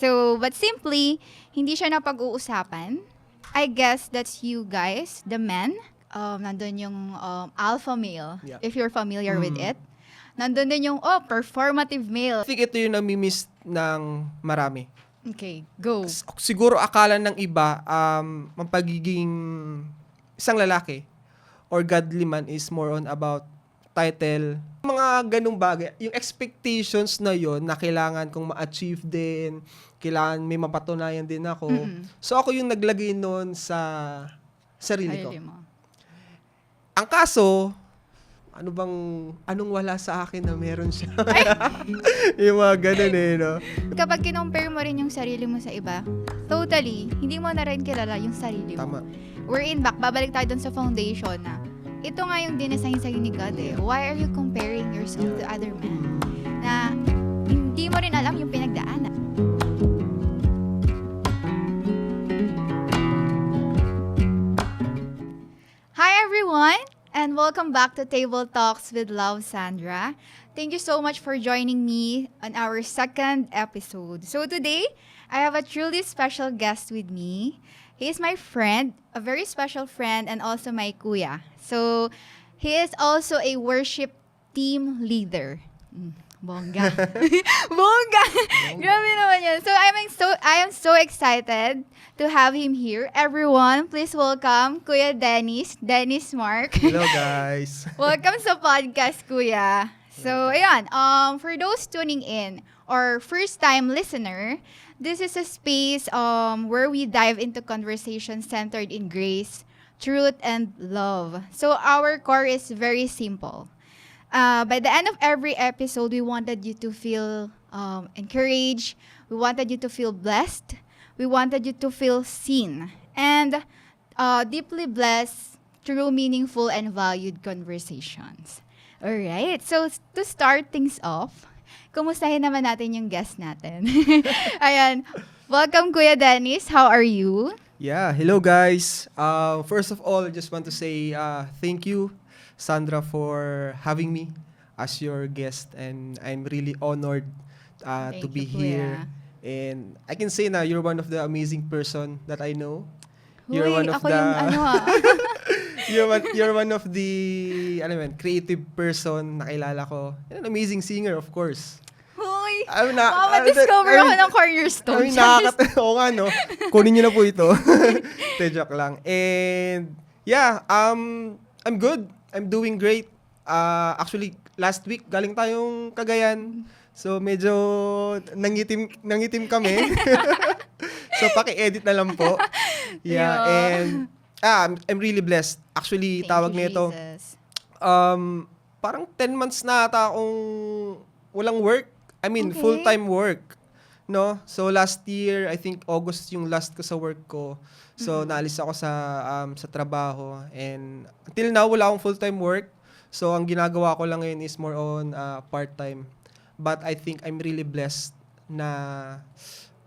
So, but simply, hindi siya napag-uusapan. I guess that's you guys, the men. Nandun yung alpha male, Yeah. if you're familiar with it. Nandun din yung, performative male. I think ito yung nami-miss ng marami. Okay, go. Siguro akala ng iba, ang pagiging isang lalaki or godly man is more on about title. Mga ganung bagay. Yung expectations na yon na kailangan kong ma-achieve din, kailangan may mapatunayan din ako. So ako yung naglagay noon sa sarili ko. Sarili mo. Ang kaso, anong wala sa akin na meron siya? Yung mga ganun no? Kapag kinompare mo rin yung sarili mo sa iba, totally, hindi mo na rin kilala yung sarili mo. Tama. We're in back, babalik tayo dun sa foundation na ito nga yung dinesign sa'yo ni God eh. Why are you comparing yourself to other men? Na hindi mo rin alam yung pinagdaanan. Hi everyone! And welcome back to Table Talks with Love Sandra. Thank you so much for joining me on our second episode. So today, I have a truly special guest with me. He is my friend, a very special friend, and also my kuya. So, he is also a worship team leader. Bongga. Bongga! Grabe naman yan. So, I am so excited to have him here. Everyone, please welcome Kuya Dennis Mark. Hello guys. Welcome sa podcast, Kuya. So, ayan, for those tuning in or first-time listener, this is a space where we dive into conversations centered in grace, truth, and love. So, our core is very simple. By the end of every episode, we wanted you to feel encouraged. We wanted you to feel blessed. We wanted you to feel seen. And deeply blessed through meaningful and valued conversations. Alright, so to start things off, kumustahin naman natin yung guest natin. Ayan, welcome Kuya Dennis. How are you? Yeah, hello guys. First of all, I just want to say thank you, Sandra, for having me as your guest, and I'm really honored to Thank be you, here. Kuya. And I can say na you're one of the amazing person that I know. You're Huy, one of ako the yung you're one of the creative person na kilala ko. And an amazing singer, of course. Huy, I'm discover ako ng cornerstone. Oo nga, no? Kunin niyo na po ito. Joke lang. And, yeah, I'm good. I'm doing great. Actually, last week, galing tayong Cagayan. So, medyo nangitim kami. So, paki-edit na lang po. Yeah, and, I'm really blessed. Actually, Thank tawag you, nito, Jesus. parang 10 months na ata akong walang work. I mean, Okay. full-time work. No? So, last year, I think August yung last ko sa work ko. So, naalis ako sa trabaho. And until now, wala akong full-time work. So, ang ginagawa ko lang ngayon is more on part-time. But I think I'm really blessed na,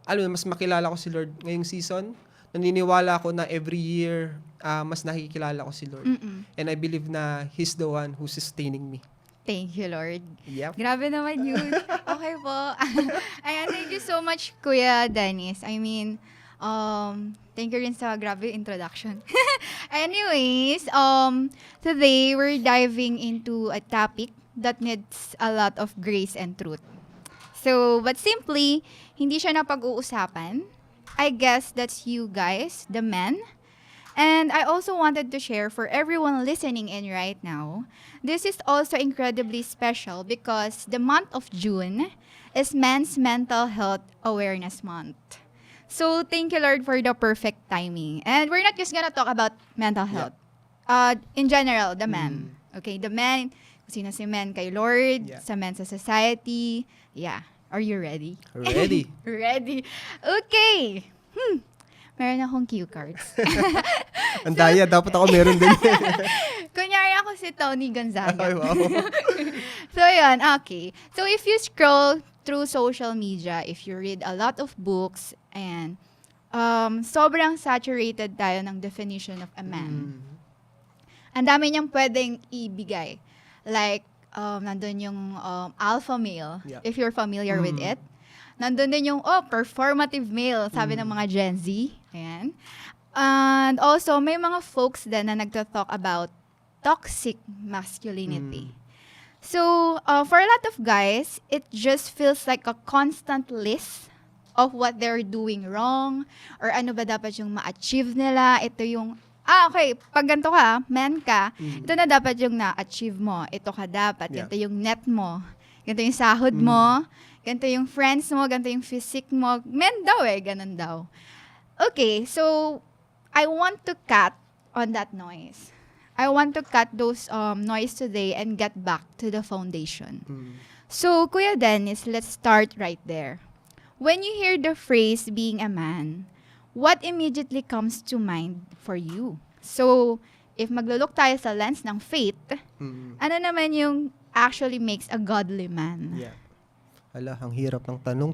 mas makilala ko si Lord ngayong season. Naniniwala ako na every year, mas nakikilala ko si Lord. And I believe na He's the one who's sustaining me. Thank you, Lord. Yep. Grabe naman yun. Okay po. Ayan, thank you so much, Kuya Dennis. I mean, thank you rin sa grabe introduction. Anyways, today we're diving into a topic that needs a lot of grace and truth. So, but simply, hindi siya napag-uusapan. I guess that's you guys, the men. And I also wanted to share for everyone listening in right now, this is also incredibly special because the month of June is Men's Mental Health Awareness Month. So thank you, Lord, for the perfect timing. And we're not just gonna talk about mental health. In general, the men. Okay, the men, kung sino si men kay Lord, Yeah. sa men sa society. Yeah. Are you ready? Ready? Ready. Okay. Meron akong cue cards. Ang daya, dapat ako meron din. Kunyari ako si Tony Gonzaga. Ay, wow. So, yun. Okay. So, if you scroll through social media, if you read a lot of books, and sobrang saturated tayo ng definition of a man. Ang dami niyang pwedeng ibigay. Like, nandun yung alpha male, Yeah. if you're familiar with it. Nandun din yung, performative male, sabi ng mga Gen Z. Ayan. And also, may mga folks din na nagtatalk about toxic masculinity. So, for a lot of guys, it just feels like a constant list of what they're doing wrong or ano ba dapat yung ma-achieve nila. Ito yung, okay, pag ganito ka, man ka, ito na dapat yung na-achieve mo. Ito ka dapat, Yeah. ganito yung net mo, ganito yung sahod mo, ganito yung friends mo, ganito yung physique mo. Men daw ganun daw. Okay, so, I want to cut on that noise. I want to cut those noise today and get back to the foundation. So, Kuya Dennis, let's start right there. When you hear the phrase being a man, what immediately comes to mind for you? So, if maglo-look tayo sa lens ng faith, ano naman yung actually makes a godly man? Yeah. Ala, ang hirap ng tanong.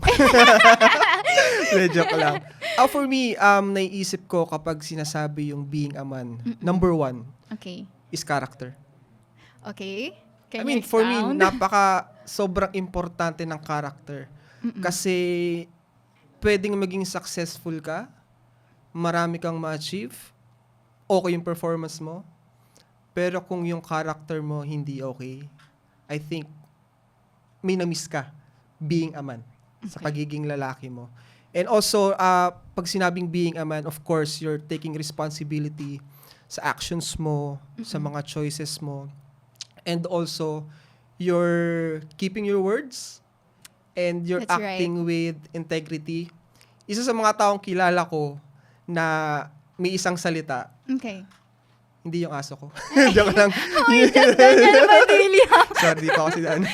Medyo ko lang. For me, naiisip ko kapag sinasabi yung being a man, number one Okay. is character. Okay? I mean, for me, sobrang importante ng character. Kasi pwedeng maging successful ka, marami kang ma-achieve, okay yung performance mo, pero kung yung character mo hindi okay, I think may na-miss ka being a man sa pagiging lalaki mo. And also, pag sinabing being a man, of course, you're taking responsibility sa actions mo, sa mga choices mo, and also, you're keeping your words, and you're That's acting with integrity. Isa sa mga taong kilala ko na may isang salita, Okay. hindi yung aso ko. Joke lang. Sorry, di pa ako si Dan.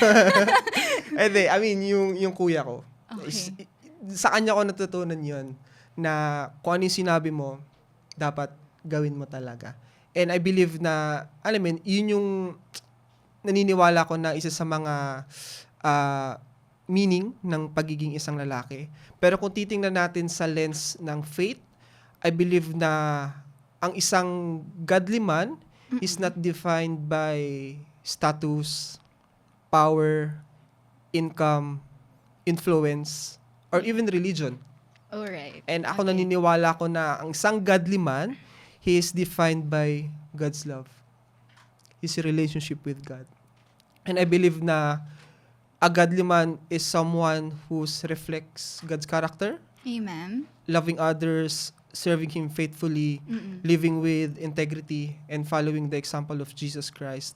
Hindi, I mean, yung kuya ko. Okay. Sa kanya ko natutunan yun, na kung ano yung sinabi mo, dapat gawin mo talaga. And I believe na, alam mo, yun yung naniniwala ko na isa sa mga meaning ng pagiging isang lalaki. Pero kung titingnan natin sa lens ng faith, I believe na ang isang godly man is not defined by status, power, income, influence, or even religion. Alright. And ako naniniwala ko na ang isang godly man, he is defined by God's love. His relationship with God. And I believe na a godly man is someone who reflects God's character, Amen. loving others, serving Him faithfully, living with integrity, and following the example of Jesus Christ.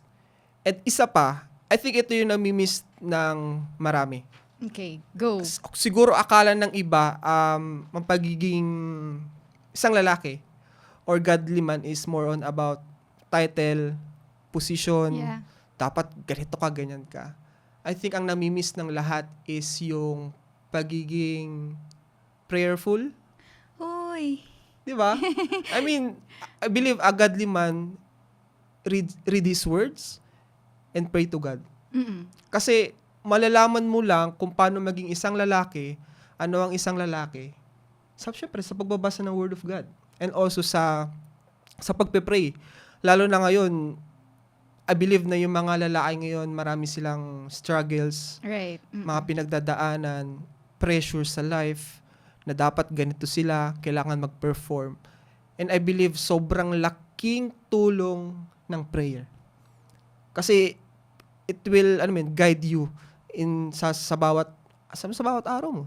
At isa pa, I think ito yung nami-miss ng marami. Okay, go. Siguro akala ng iba, ang pagiging isang lalaki or godly man is more on about title, position, Yeah. dapat ganito ka, ganyan ka. I think ang nami-miss ng lahat is yung pagiging prayerful. Uy. Di ba? I mean, I believe a godly man read his words and pray to God. Kasi malalaman mo lang kung paano maging isang lalaki, ano ang isang lalaki, syempre sa pagbabasa ng Word of God. And also sa pagpe-pray. Lalo na ngayon, I believe na yung mga lalaki ngayon, marami silang struggles, Right. mga pinagdadaanan, pressure sa life, na dapat ganito sila, kailangan mag-perform. And I believe sobrang laking tulong ng prayer. Kasi it will guide you sa bawat araw mo.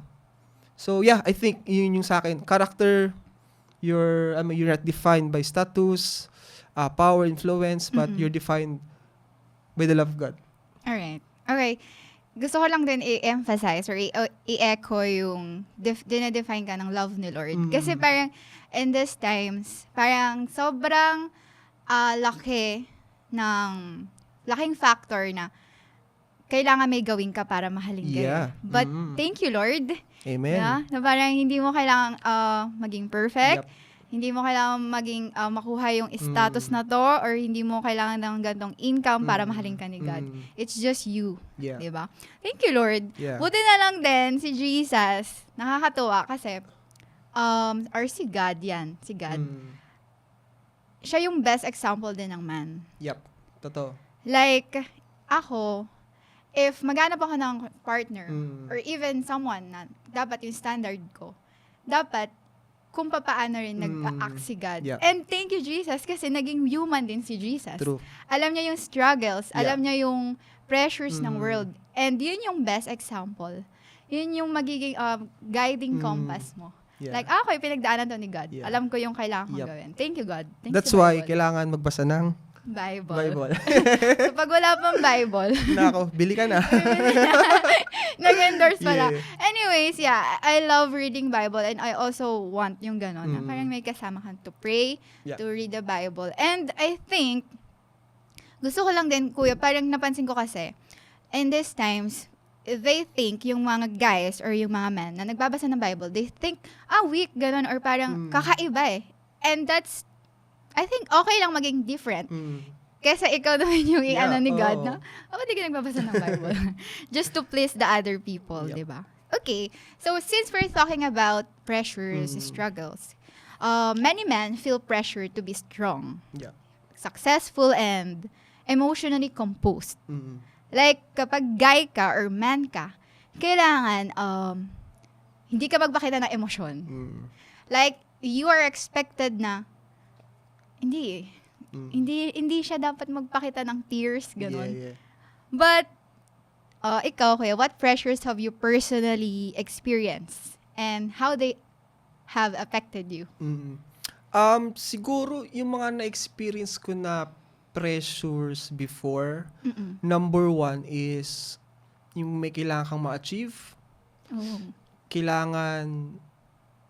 So yeah, I think yun yung sa akin. Character, you're not defined by status, power, influence, but you're defined by the love of God. Alright. Okay. Gusto ko lang din i-emphasize or i-echo yung dinedefine ka ng love ni Lord. Kasi parang in these times, parang sobrang laking factor na kailangan may gawin ka para mahalin ka. Yeah. But thank you, Lord. Amen. Yeah? Na parang hindi mo kailangan maging perfect. Yup. Hindi mo kailangan maging makuha yung status na to or hindi mo kailangan ng gantong income para mahalin ka ni God. It's just you. Yeah. Diba? Thank you, Lord. Yeah. Buti na lang din si Jesus. Nakakatuwa kasi or si God yan. Si God. Siya yung best example din ng man. Yep. Totoo. Like, ako, if maghanap ako ng partner, Mm. or even someone na dapat yung standard ko, dapat kung papaano rin nag-act si God. Yeah. And thank you, Jesus, kasi naging human din si Jesus. True. Alam niya yung struggles, Yeah. alam niya yung pressures ng Mm. world. And yun yung best example. Yun yung magiging guiding compass mo. Yeah. Like, okay, pinagdaanan to ni God. Yeah. Alam ko yung kailangan kong Yep. gawin. Thank you, God. Thank That's you, why Bible. kailangan magbasa ng Bible. Bible. So, pag wala pang Bible, Nako, bili ka na. nag-endorse pala. Yeah. Anyways, yeah, I love reading Bible, and I also want yung gano'n. Na parang may kasama kang to pray, Yeah. to read the Bible. And I think, gusto ko lang din, kuya, parang napansin ko kasi, in these times, they think, yung mga guys or yung mga men na nagbabasa ng Bible, they think, weak, gano'n, or parang kakaiba eh. And that's, I think, okay lang maging different. Kesa ikaw naman yung Yeah, i-ano ni God oo. na, ba't di ka nagbabasa ng Bible? Just to please the other people, Yep. di ba? Okay, so since we're talking about pressures, struggles, many men feel pressure to be strong, Yeah. successful, and emotionally composed. Mm. Like, kapag guy ka or man ka, kailangan hindi ka magpakita ng emosyon. Mm. Like, you are expected na, hindi eh. Mm. Hindi siya dapat magpakita ng tears, gano'n. Yeah, yeah. But, ikaw, kuya, what pressures have you personally experienced? And how they have affected you? Mm. Siguro yung mga na-experience ko na pressures before, number one is yung may kailangan kang ma-achieve. Oh. Kailangan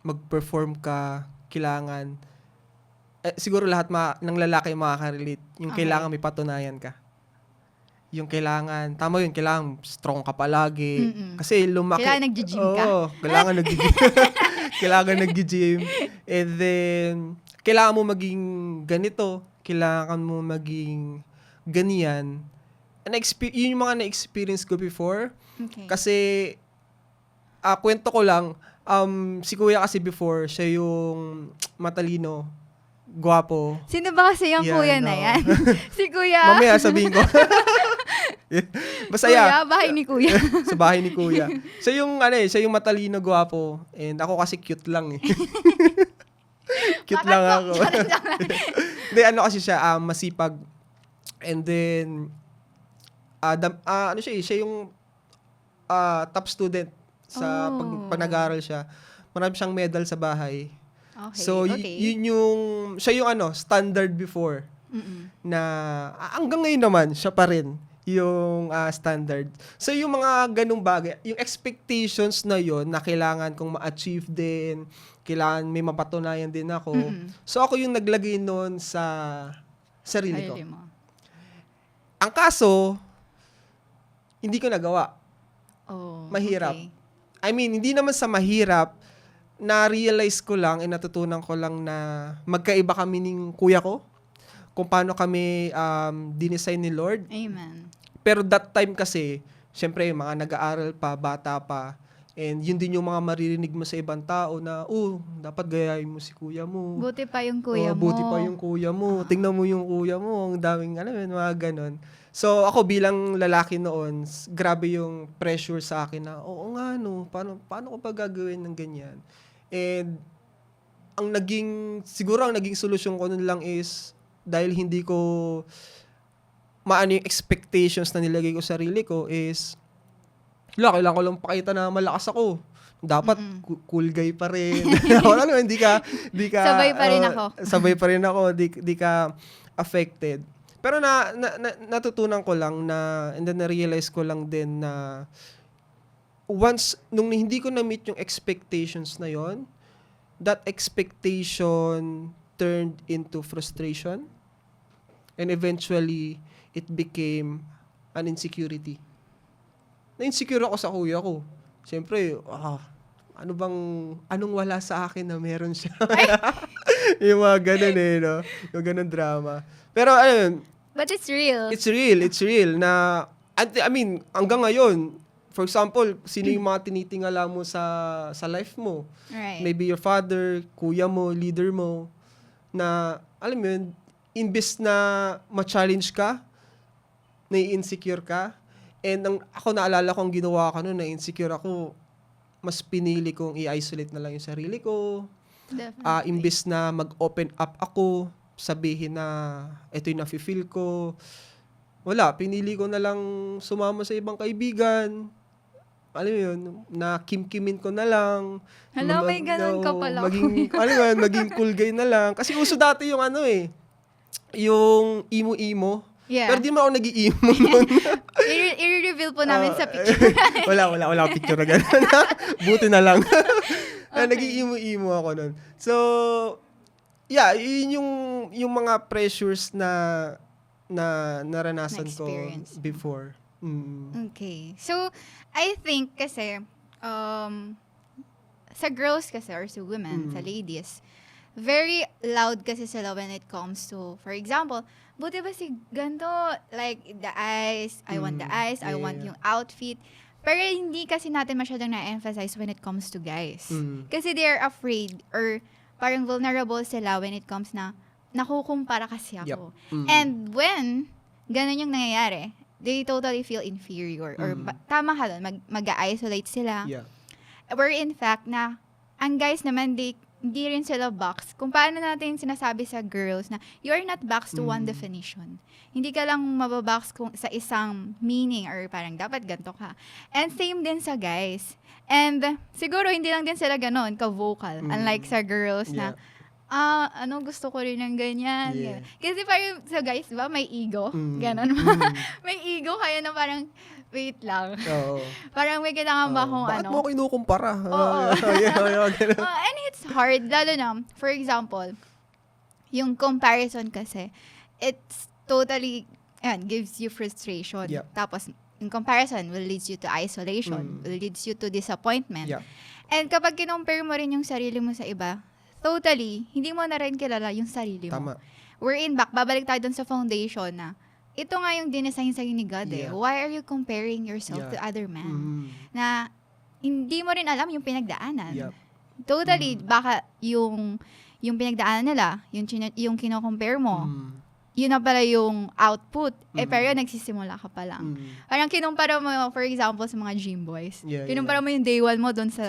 mag-perform ka, kailangan siguro lahat ng lalaki makaka-relate. Yung Okay. kailangan may patunayan ka. Yung kailangan, tama yun, kailangan strong ka palagi. Kasi lumaki. Kailangan nag-gym ka. Oo, kailangan nag-gym. Kailangan nag-gym. And then, kailangan mo maging ganito. Kailangan mo maging ganyan. Yun yung mga na-experience ko before. Okay. Kasi, kwento ko lang, si kuya kasi before, siya yung matalino, gwapo. Sino ba kasi yung Yan, kuya na oo. yan? Si kuya. Mamaya sabihin ko. Basta Kuya, bahay ni kuya. sa bahay ni kuya. Siya yung matalino, gwapo. And ako kasi cute lang eh. Cute Bakit lang po? ako. Hindi, ano kasi siya, masipag. And then, siya yung top student sa pag nag-aaral siya. Marami siyang medal sa bahay. Okay, So, okay. siya yung standard before. Na, hanggang ngayon naman, siya pa rin yung standard. So, yung mga ganung bagay, yung expectations na yon na kailangan kong ma-achieve din, kailangan may mapatunayan din ako. So, ako yung naglagay nun sa sarili ko. Sarili mo. Ang kaso, hindi ko nagawa. Oh, Mahirap. okay. I mean, hindi naman sa mahirap, na-realize ko lang, natutunan ko lang na magkaiba kami ng kuya ko, kung paano kami dinesign ni Lord. Amen. Pero that time kasi, syempre, mga nag-aaral pa, bata pa, and yun din yung mga maririnig mo sa ibang tao na, dapat gayahin mo si kuya mo. Buti pa yung kuya mo. Buti pa yung kuya mo. Tingnan mo yung kuya mo. Ang daming, mga ganon. So, ako bilang lalaki noon, grabe yung pressure sa akin na, oo nga, no, paano ko pa gagawin ng ganyan? And, siguro ang naging solusyon ko nun lang is, dahil hindi ko maano yung expectations na nilagay ko sa sarili ko is, kailangan ko lang pakita na malakas ako. Dapat cool guy pa rin. Ano, hindi ka Sabay pa rin ako. Sabay pa rin ako, di ka affected. Pero natutunan ko lang na, and then na-realize ko lang din na once, nung hindi ko na-meet yung expectations na yon, that expectation turned into frustration. And eventually, it became an insecurity. Na-insecure ako sa kuya ko. Siyempre, anong wala sa akin na meron siya? Yung mga ganun no? Yung ganun drama. Pero, But it's real. It's real na, I mean, hanggang ngayon, for example, sino yung mga tinitingala mo sa life mo? Right. Maybe your father, kuya mo, leader mo, na, alam mo yun, imbes na ma-challenge ka, nai-insecure ka, And ako naalala kong ginawa ko noon, na insecure ako, mas pinili kong i-isolate na lang yung sarili ko. Definitely. Imbes na mag-open up ako, sabihin na ito yung nafe-feel ko. Wala, pinili ko na lang sumama sa ibang kaibigan. Alam mo yun, na kim-kimin ko na lang. Hala, may ganun ka pala. Maging cool guy na lang. Kasi uso dati yung yung emo-emo. Yeah. Pero di mo ako nag-i-emo nun. I-reveal po namin sa picture. wala picture na gano'n. Buti na lang. Okay. Nag-i-emo-emo ako nun. So, yeah, yun yung mga pressures na naranasan ko Na-experience. before. Okay. So, I think kasi, sa girls kasi, or sa women, sa ladies, very loud kasi sila when it comes to, for example, buti ba si ganto, like, the eyes, I want the eyes, I want yung outfit. Pero hindi kasi natin masyadong na-emphasize when it comes to guys. Kasi they're afraid, or parang vulnerable sila when it comes na, nakukumpara kasi ako. And when ganun yung nangyayari, they totally feel inferior. Or tama ka doon, mag-isolate sila. Yeah. Where in fact na, ang guys naman, hindi rin sila box. Kung paano natin sinasabi sa girls na, you are not boxed to one definition. Hindi ka lang mababox sa isang meaning or parang dapat ganito ka. And same din sa guys. And siguro hindi lang din sila ganon, ka-vocal. Unlike sa girls na, gusto ko rin ng ganyan. Yeah. Kasi parang sa guys, ba, may ego. Ganon. May ego kaya na parang, wait lang. Oo. Parang may kailangan ba akong Bakit mo kinukumpara? And it's hard, lalo na, for example, yung comparison kasi, it's totally, gives you frustration. Yep. Tapos, in comparison, will leads you to isolation, will leads you to disappointment. Yeah. And kapag kinumpare mo rin yung sarili mo sa iba, totally, hindi mo na rin kilala yung sarili mo. Tama. We're babalik tayo dun sa foundation na, ito nga yung dinesign sa'yo ni God eh. Yeah. Why are you comparing yourself to other men? Na, hindi mo rin alam yung pinagdaanan. Yep. Totally, baka yung pinagdaanan nila, yung kino-compare mo, yun na pala yung output. Pero nagsisimula ka pa lang. Parang kinumpara mo, for example, sa mga gym boys. Yeah, Kinumpara mo yung day 1 mo doon sa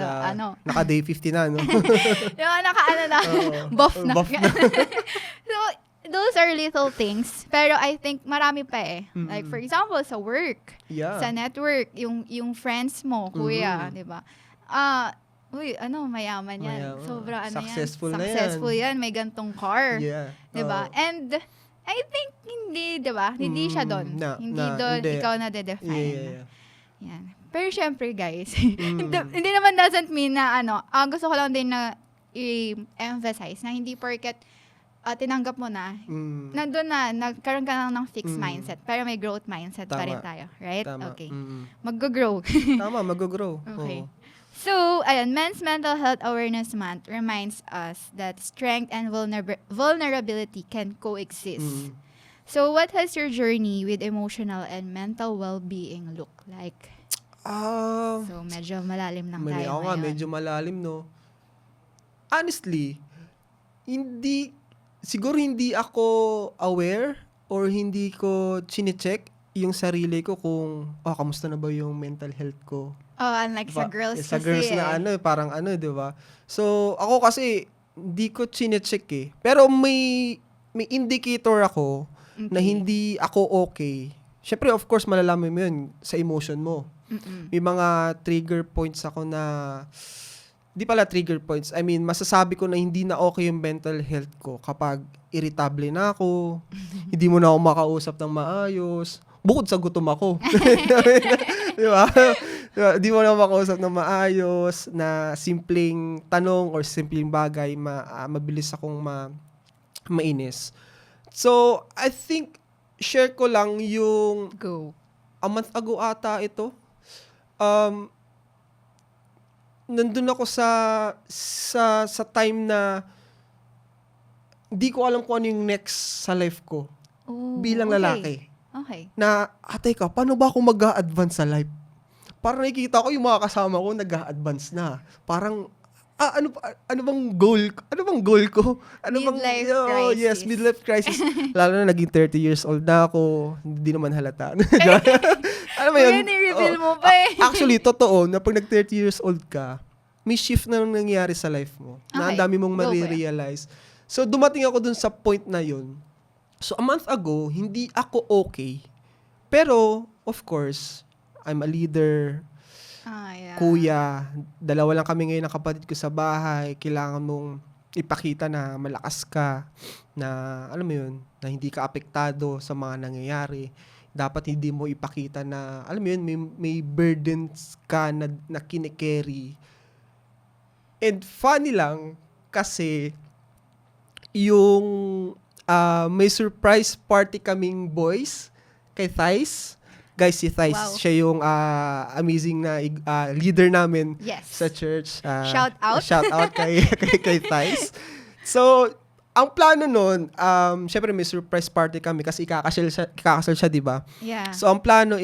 Naka-day 50 na, no? yung buff na. Buff na. So, those are little things. Pero I think marami pa eh. Like, for example, sa work, Yeah. sa network, yung friends mo, kuya, di ba? Mayaman yan. Mayaman. Sobra Successful na yan. Successful yan. May gantong car. Yeah. Di ba? And, I think, hindi, di ba? Hindi siya doon. Hindi doon, ikaw na de-define. Yeah. Yan. Pero syempre, guys, hindi naman doesn't mean na, gusto ko lang din na i-emphasize na hindi porket tinanggap mo na, nandun na, nagkaroon ka na ng fixed mindset, pero may growth mindset pa rin tayo. Right? Tama. Okay. Mag-grow. Tama, mag-grow. Okay. Oo. So, Men's Mental Health Awareness Month reminds us that strength and vulnerability can coexist. So, what has your journey with emotional and mental well-being look like? So, medyo malalim lang tayo Ako nga, ngayon. medyo malalim, no? Honestly, siguro hindi ako aware or hindi ko chine-check yung sarili ko kung, kamusta na ba yung mental health ko? Unlike sa girls Sa kasi girls na parang di ba? So, ako kasi, hindi ko chine-check eh. Pero may indicator ako na hindi ako okay. Syempre, of course, malalaman mo yun sa emotion mo. May mga trigger points ako na, di pala trigger points, I mean, masasabi ko na hindi na okay yung mental health ko kapag irritable na ako, hindi mo na ako makausap ng maayos, bukod sa gutom ako. Di ba? Di mo na makausap ng maayos, na simpleng tanong or simpleng bagay, mabilis akong mainis. So, I think, share ko lang yung Go. a month ago ata ito. Nandun ako sa time na hindi ko alam kung ano yung next sa life ko bilang lalaki. Okay. Na, teka, paano ba ako mag-a-advance sa life? Parang nakikita ko yung mga kasama ko nag-a-advance na. Parang, ano bang goal? Ano bang goal ko? Midlife crisis. Yes, midlife crisis. Lalo na naging 30 years old na ako. Hindi naman halata. Alam mo Kuya, yun? ni-reveal Oh, mo pa eh. Actually, totoo na pag nag-30 years old ka, may shift na nangyayari sa life mo. Na ang Okay. dami mong Go, kuya. marirealize. So, dumating ako dun sa point na yun. So, a month ago, hindi ako okay. Pero, of course, I'm a leader, Yeah. kuya, dalawa lang kami ngayon ng kapatid ko sa bahay, kailangan mong ipakita na malakas ka, na, alam mo yun, na hindi ka apektado sa mga nangyayari. Dapat hindi mo ipakita na, alam mo yun, may burdens ka na kinikerry. And funny lang, kasi, yung may surprise party kaming boys kay Thais. Guys, si Thais, Wow. siya yung amazing na leader namin Yes. sa church. Shout out. Shout out kay Thais. So, ang plano nun, syempre may surprise party kami kasi ikakasal siya, di ba? Yeah. So, ang plano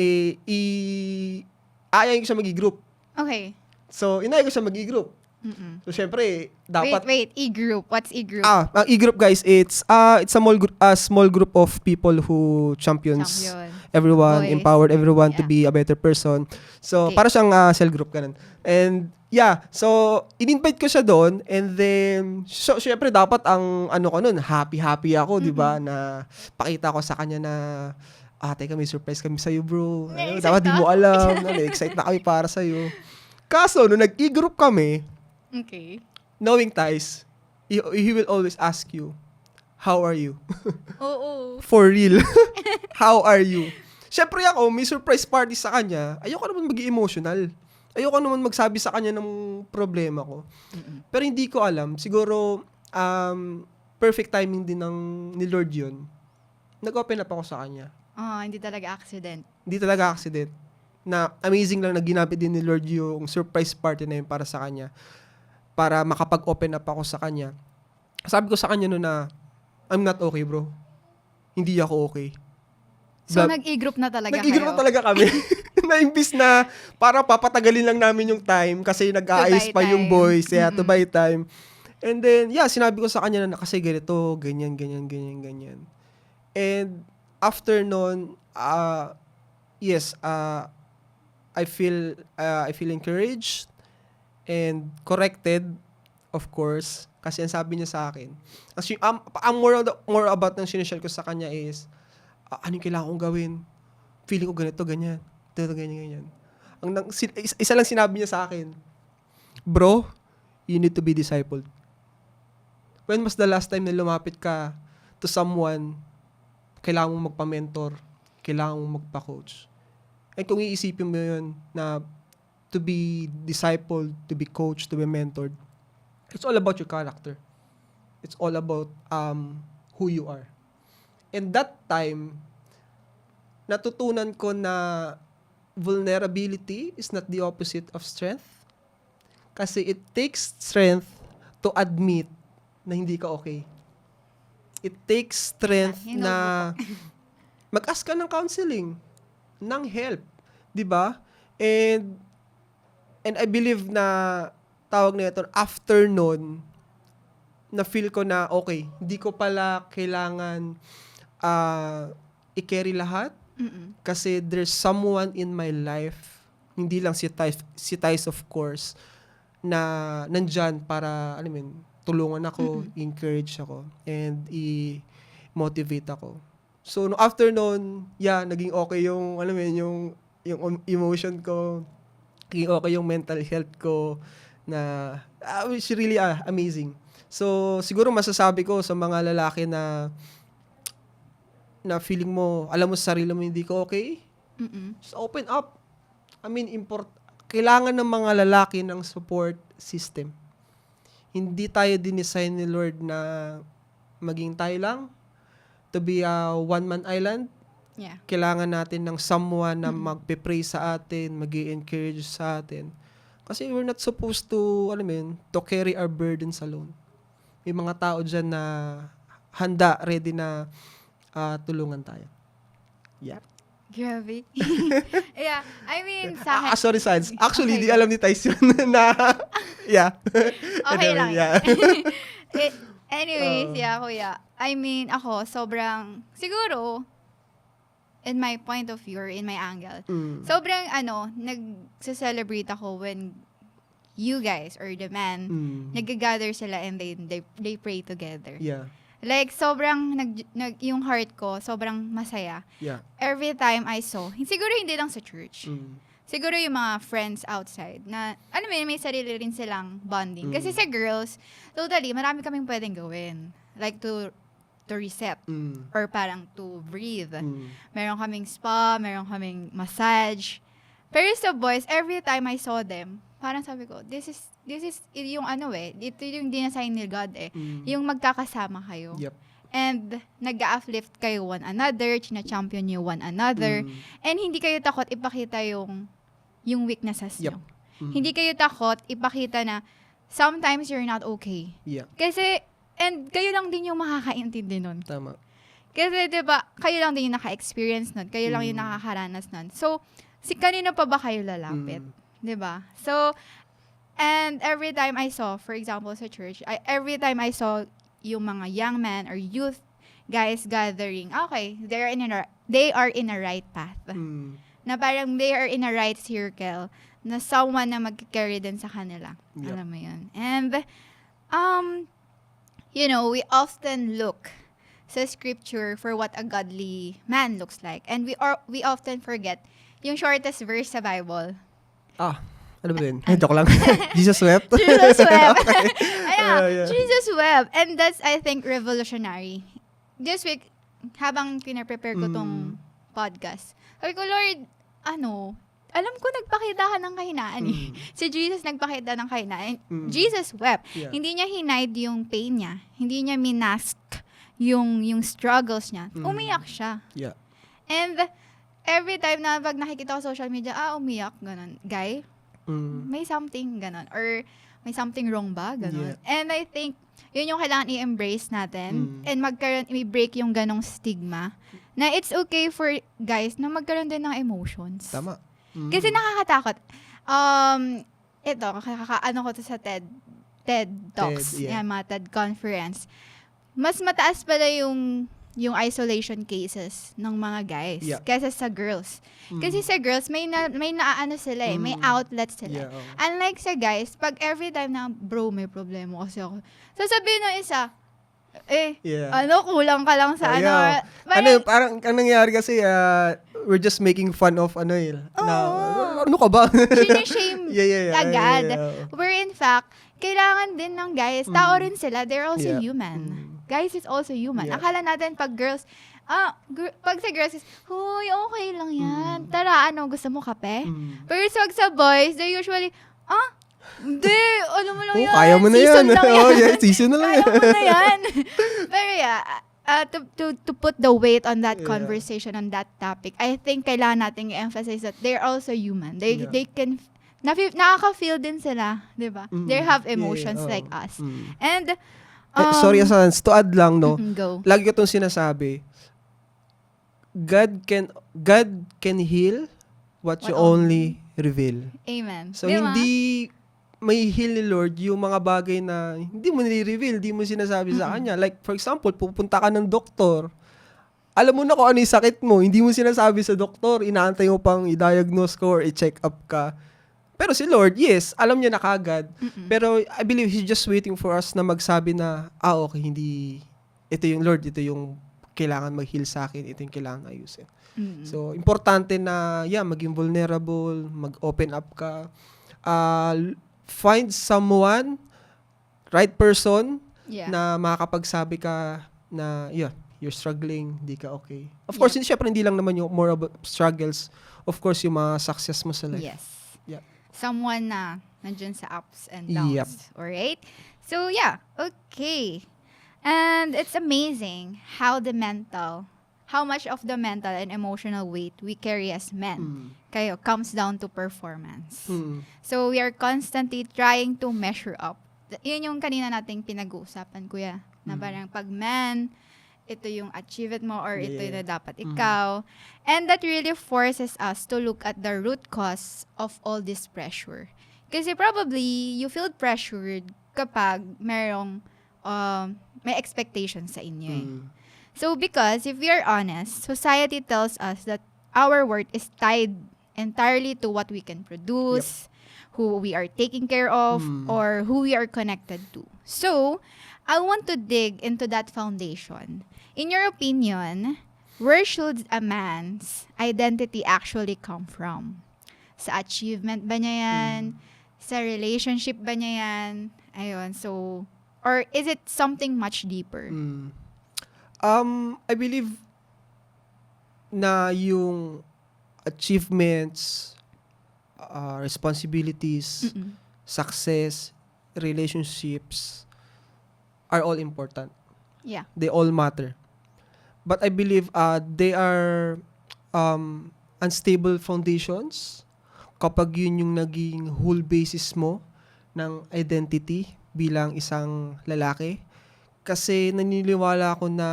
ayayin ko siya mag-group. Okay. So, inaya ko siya mag-group. Mm-mm. So, syempre, dapat Wait. E-group. What's e-group? ang e-group guys, it's a small group of people who champions Champion. everyone, Boys. empowered everyone to Yeah. be a better person. So, Okay. para siyang cell group ganun. And yeah, so in-invite ko siya doon and then so syempre dapat ang ano ko noon, happy ako, 'di ba, na pakita ko sa kanya na teka, may surprise kami sa iyo, bro. Na-excite Dapat di ka? mo alam, excited na kami para sa iyo. Kaso nung nag-e-group kami, Okay. knowing Thais, he will always ask you, how are you? Oo. For real. How are you? Siyempre ako, may surprise party sa kanya. Ayoko naman maging emotional. Ayoko naman magsabi sa kanya ng problema ko. Pero hindi ko alam. Siguro, perfect timing din ni Lord yun. Nag-open up ako sa kanya. Hindi talaga accident. Hindi talaga accident. Na amazing lang na ginamit din ni Lord yung surprise party na yun para sa kanya. Para makapag-open up ako sa kanya. Sabi ko sa kanya no na, I'm not okay, bro. Hindi ako okay. So, Bla- nag-e-group na talaga Nag-i-group kayo? na talaga kami. Na imbis na para papatagalin lang namin yung time kasi nag-aayos To buy pa yung time. boys. Yeah, to Mm-mm. buy time. And then, yeah, sinabi ko sa kanya na kasi ganito, ganyan. And after nun, yes, I feel encouraged and corrected, of course, kasi ang sabi niya sa akin. Kasi ang more about ng sinishare ko sa kanya is, anong kailangan kong gawin? Feeling ko ganito, ganyan. Ganyan. Isa lang sinabi niya sa akin, bro, you need to be discipled. When was the last time na lumapit ka to someone, kailangan mong magpa-mentor, kailangan mong magpa-coach? And kung iisipin mo yun na to be discipled, to be coached, to be mentored, it's all about your character. It's all about who you are. And that time, natutunan ko na vulnerability is not the opposite of strength. Kasi it takes strength to admit na hindi ka okay. It takes strength na mag-ask ka ng counseling, ng help, 'di ba? And I believe na tawag na ito, after nun, na feel ko na okay, hindi ko pala kailangan i-carry lahat. Mm-mm. Kasi there's someone in my life, hindi lang si Thais of course, na nandyan para, alam mo yun, tulungan ako, encourage ako, and i-motivate ako. So, no, after nun, yeah, naging okay yung, alam mo yun, yung emotion ko, naging okay yung mental health ko, na, which really amazing. So, siguro masasabi ko sa mga lalaki na feeling mo, alam mo sa sarili mo hindi ko okay, Mm-mm. just open up. I mean, kailangan ng mga lalaki ng support system. Hindi tayo dinesign ni Lord na maging tayo lang, to be a one-man island. Yeah. Kailangan natin ng someone na magpe-pray sa atin, mag-i-encourage sa atin. Kasi we're not supposed to, alam mo yun, to carry our burdens alone. May mga tao dyan na handa, ready na tulungan tayo. Yeah. Grabe. Yeah. I mean, sa akin. Sorry, Sans. Actually, Okay. di alam ni Thais yun na, yeah. Okay lang. Yeah. Anyways, yeah, kuya. I mean, ako, siguro, in my point of view or in my angle, Mm. sobrang nag-celebrate ako when you guys or the men, nag-gather sila and they pray together. Yeah. Like, sobrang, yung heart ko, sobrang masaya. Yeah. Every time I saw, siguro hindi lang sa church, siguro yung mga friends outside, na, alam mo yun, may sarili rin silang bonding. Kasi sa girls, totally, marami kaming pwedeng gawin. Like, to reset. Or parang to breathe. Meron kaming spa, meron kaming massage. Pero sa boys, every time I saw them, parang sabi ko, this is yung ito yung dinasign ni God yung magkakasama kayo. Yep. And nag-uplift kayo one another, china-champion you one another, and hindi kayo takot ipakita yung weaknesses nyo. Hindi kayo takot ipakita na sometimes you're not okay. Yeah. Kasi, and kayo lang din yung makakaintindi nun. Tama. Kasi, diba, kayo lang din yung naka-experience nun. Kayo lang yung nakakaranas nun. So, kanino pa ba kayo lalapit? Diba? So, and every time I saw, for example, sa church, every time I saw yung mga young men or youth guys gathering, okay, they are in a right path. Na parang they are in a right circle, na someone na mag-carry din sa kanila. Yep. Alam mo yun. And, you know, we often look sa scripture for what a godly man looks like. And we often forget yung shortest verse sa Bible. Ano ba yun? Joke lang. Jesus wept? Jesus wept. Yeah. Jesus wept. And that's, I think, revolutionary. This week, habang pinaprepare ko tong podcast, sabi ko, Lord, alam ko nagpakita ka ng kahinaan Si Jesus nagpakita ng kahinaan. Jesus wept. Yeah. Hindi niya hinide yung pain niya. Hindi niya minask yung struggles niya. Umiyak siya. Yeah. And every time na pag nakikita ko sa social media, umiyak, ganun. Guy, may something, ganun. Or may something wrong ba, ganun. Yeah. And I think, yun yung kailangan i-embrace natin. And i-break yung ganong stigma. Na it's okay for guys na magkaroon din ng emotions. Tama. Kasi nakakatakot. Ito, ko to sa TED Talks. TED, yeah. Yan, mga TED Conference. Mas mataas pala yung isolation cases ng mga guys kaysa sa girls. Kasi sa girls, may naaano sila may outlet sila. Yeah, Unlike sa guys, pag every time na, bro, may problema kasi ako. Sasabihin ng isa, kulang ka lang sa Parang ang nangyari kasi, we're just making fun of ano ka ba? Shame agad. Yeah. Where in fact, kailangan din ng guys, tao rin sila, they're also human. Guys is also human. Yeah. Akala natin pag girls, pag sa girls is, huy, okay lang yan. Tara, gusto mo kape? Pero sa boys, they usually, hindi, mo lang yan. Kaya mo na season yan. Lang yan. Season na lang yan. Kaya mo na yan. Pero to put the weight on that conversation, on that topic, I think kailangan natin i-emphasize that they're also human. They can, nakaka-feel din sila, di ba? They have emotions like us. And, sorry, Sans, to add lang, no? Go. Lagi ko itong sinasabi, God can heal what you only reveal. Amen. So, diba? hindi may heal ni Lord yung mga bagay na hindi mo nire-reveal, hindi mo sinasabi sa Kanya. Like, for example, pupunta ka ng doktor, alam mo na kung ano yung sakit mo, hindi mo sinasabi sa doktor, inaantay mo pang i-diagnose ko or i-check up ka. Pero si Lord, yes, alam niya na kagad. Pero I believe He's just waiting for us na magsabi na, okay, hindi, ito yung Lord, ito yung kailangan mag-heal sa akin, ito yung kailangan ayusin. So, importante na, maging vulnerable, mag-open up ka, find someone, right person, na makakapagsabi ka na, you're struggling, hindi ka okay. Of course, syempre, hindi lang naman yung more about struggles. Of course, yung mga success mo sa life. Yes. Yeah. Someone na nandyan sa ups and downs. Yep. Alright? So, okay. And it's amazing how much of the mental and emotional weight we carry as men comes down to performance. So, we are constantly trying to measure up. Yun yung kanina nating pinag-uusapan, kuya. Na parang pag man, ito yung achievement mo or ito yung na dapat ikaw. And that really forces us to look at the root cause of all this pressure. Kasi probably, you feel pressured kapag merong may expectations sa inyo So because if we are honest, society tells us that our worth is tied entirely to what we can produce, who we are taking care of, or who we are connected to. So, I want to dig into that foundation. In your opinion, where should a man's identity actually come from? Sa achievement ba niya yan? Sa relationship ba niya yan? Ayun, so, or is it something much deeper? I believe na yung achievements, responsibilities, success, relationships are all important. Yeah. They all matter. But I believe they are unstable foundations kapag yun yung naging whole basis mo ng identity bilang isang lalaki. Kasi naniniwala ako na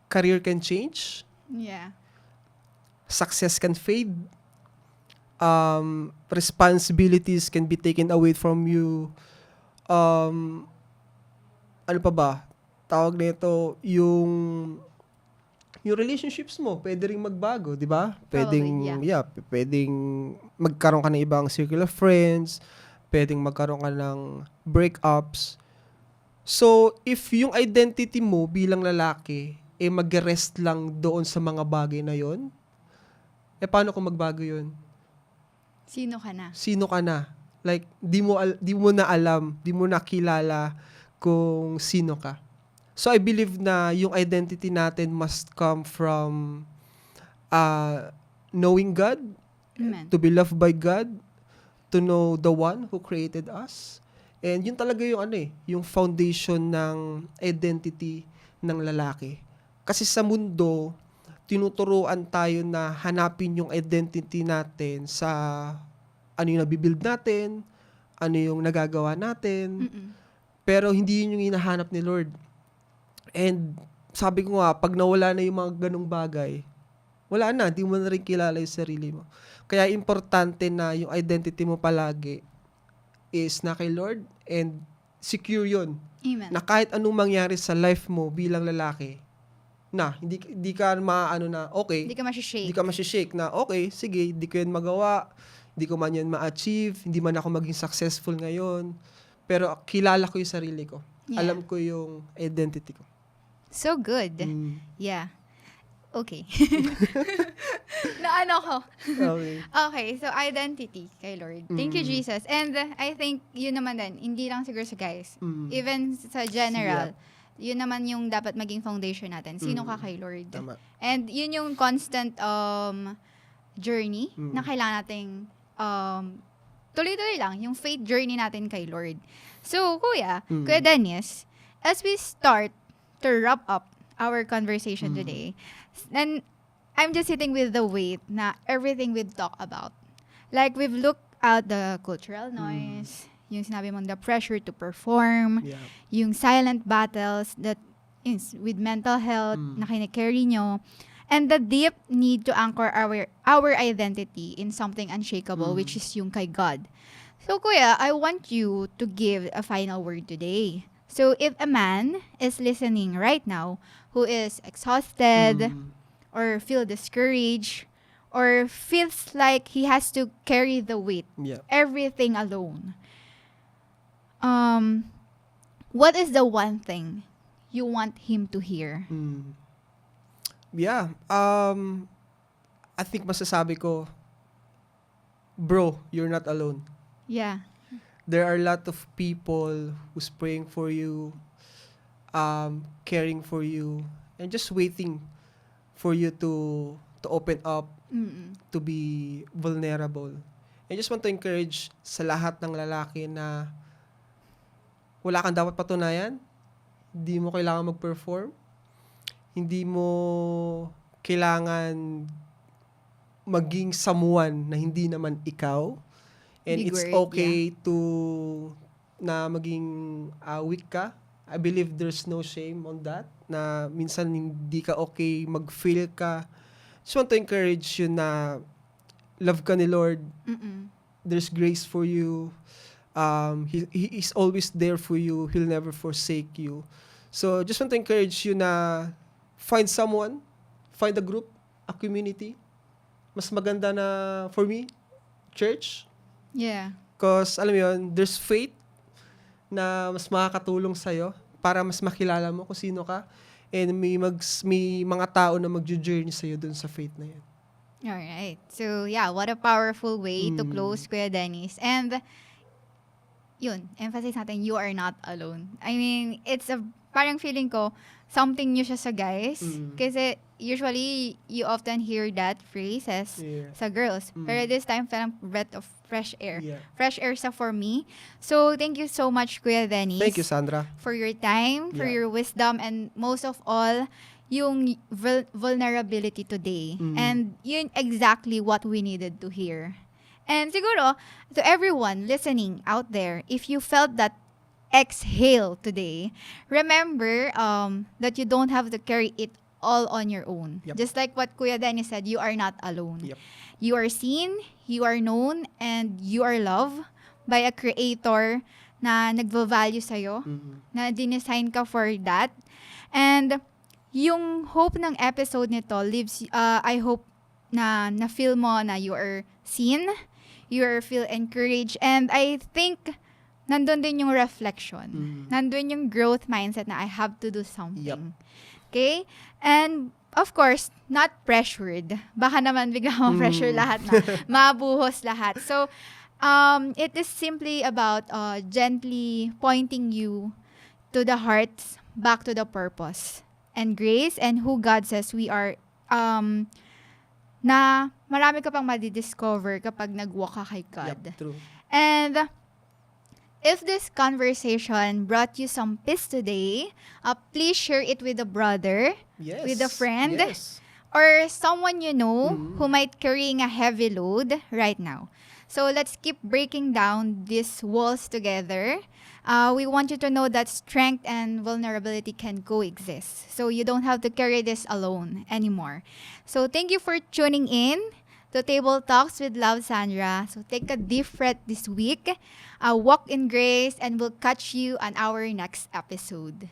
career can change, Yeah. success can fade, responsibilities can be taken away from you. Ano pa ba? Tawag nito, yung relationships mo, pwede ring magbago, di ba? Pwedeng, pwedeng magkaroon ka ng ibang circle of friends, pwedeng magkaroon ka ng breakups. So, if yung identity mo bilang lalaki, mag-rest lang doon sa mga bagay na yon, paano kung magbago yun? Sino ka na? Sino ka na? Like, di mo na alam, di mo na kilala kung sino ka. So, I believe na yung identity natin must come from knowing God, Amen. to be loved by God, to know the one who created us. And yun talaga yung yung foundation ng identity ng lalaki. Kasi sa mundo, tinuturuan tayo na hanapin yung identity natin sa ano yung nabibuild natin, ano yung nagagawa natin. Pero hindi yun yung hinahanap ni Lord. And sabi ko nga, pag nawala na yung mga ganong bagay, wala na, di mo na rin kilala yung sarili mo. Kaya importante na yung identity mo palagi is na kay Lord and secure yun. Amen. Na kahit anong mangyari sa life mo bilang lalaki, na hindi ka maano na okay, Hindi ka masishake. hindi ka masishake na okay, sige, hindi ko yan magawa, hindi ko man yan ma-achieve, hindi man ako maging successful ngayon, pero kilala ko yung sarili ko. Yeah. Alam ko yung identity ko. So good. Yeah. Okay. Naano ko. Okay. Okay, so identity kay Lord. Thank you, Jesus. And I think yun naman din, hindi lang siguro sa guys. Even sa general, yun naman yung dapat maging foundation natin. Sino ka kay Lord? Tama. And yun yung constant journey na kailangan nating tuloy-tuloy lang, yung faith journey natin kay Lord. So, Kuya Dennis, as we start to wrap up our conversation today, then I'm just sitting with the weight na everything we've talked about. Like, we've looked at the cultural noise, yung sinabi mong the pressure to perform, Yeah. yung silent battles that is with mental health na kinikarry nyo, and the deep need to anchor our identity in something unshakable, which is yung kay God. So, Kuya, I want you to give a final word today. So, if a man is listening right now who is exhausted or feel discouraged or feels like he has to carry the weight, Yeah. everything alone, what is the one thing you want him to hear? Yeah. I think masasabi ko, bro, you're not alone. Yeah. There are a lot of people who's praying for you, caring for you, and just waiting for you to open up, to be vulnerable. I just want to encourage sa lahat ng lalaki na wala kang dapat patunayan, hindi mo kailangan mag-perform, hindi mo kailangan maging someone na hindi naman ikaw. And Big it's word, okay to na maging weak ka. I believe there's no shame on that. Na minsan hindi ka okay, mag-feel ka. Just want to encourage you na love ka ni Lord. There's grace for you. He is always there for you. He'll never forsake you. So just want to encourage you na find someone, find a group, a community. Mas maganda na, for me, church. Yeah. Because, alam mo yun, there's faith na mas makakatulong sa'yo para mas makilala mo kung sino ka. And may mga tao na mag-journey sa'yo dun sa faith na yun. Alright. So, yeah, what a powerful way to close, Kuya Dennis. And, yun, emphasis natin, you are not alone. I mean, it's parang feeling ko, something new siya sa guys. Kasi, usually, you often hear that phrases sa girls. Pero this time, parang breath of fresh air. Yeah. Fresh air sa for me. So, thank you so much, Kuya Dennis. Thank you, Sandra. For your time, for Yeah. your wisdom, and most of all, yung vulnerability today. And yun exactly what we needed to hear. And siguro, to everyone listening out there, if you felt that exhale today, remember that you don't have to carry it all on your own. Yep. Just like what Kuya Dennis said, you are not alone. Yep. You are seen, you are known, and you are loved by a creator na nagvo-value sa'yo, na dinesign ka for that. And yung hope ng episode nito lives, I hope na feel mo na you are seen, you are feel encouraged, and I think nandun din yung reflection. Nandun yung growth mindset na I have to do something. Yep. Okay? And of course, not pressured. Baka naman bigla ma-pressure lahat na. Mabuhos lahat. So, it is simply about gently pointing you to the heart, back to the purpose and grace and who God says we are, na marami ka pang madidiscover kapag nag-walk ka kay God. Yep, true. And if this conversation brought you some peace today, please share it with a brother, Yes. with a friend, Yes. or someone you know who might carrying a heavy load right now. So let's keep breaking down these walls together. We want you to know that strength and vulnerability can coexist. So you don't have to carry this alone anymore. So thank you for tuning in to Table Talks with Love Sandra. So take a deep breath this week, walk in grace, and we'll catch you on our next episode.